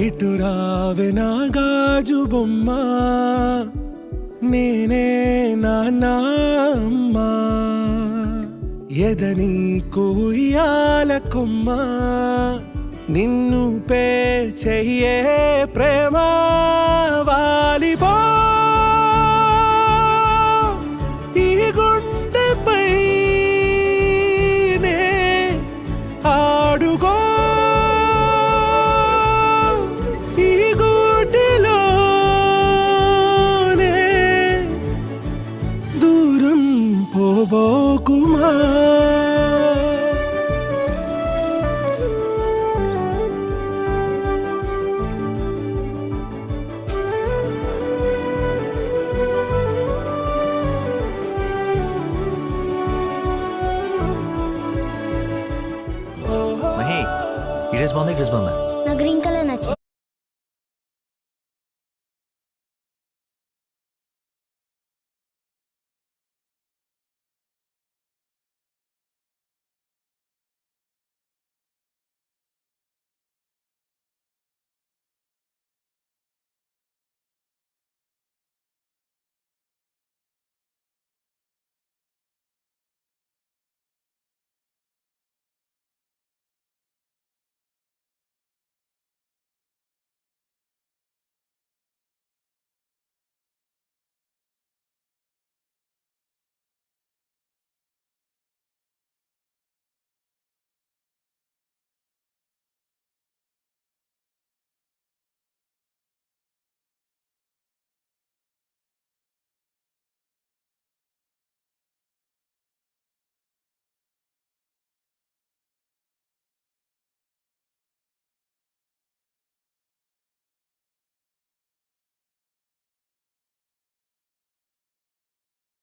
ఇటు రావే నా గాజు బొమ్మ, నేనే నాన్న అమ్మా. ఎదని కూయాల కొమ్మ, నిన్ను పే చెయ్యే ప్రేమ వాలిపో ఈ గుండెపై నే ఆడుకో ఈ గూటిలోనే దూరం పోబోకుమా. మహి, ఈ డ్రెస్ బాగుందా? ఈ డ్రెస్ బాగుందా?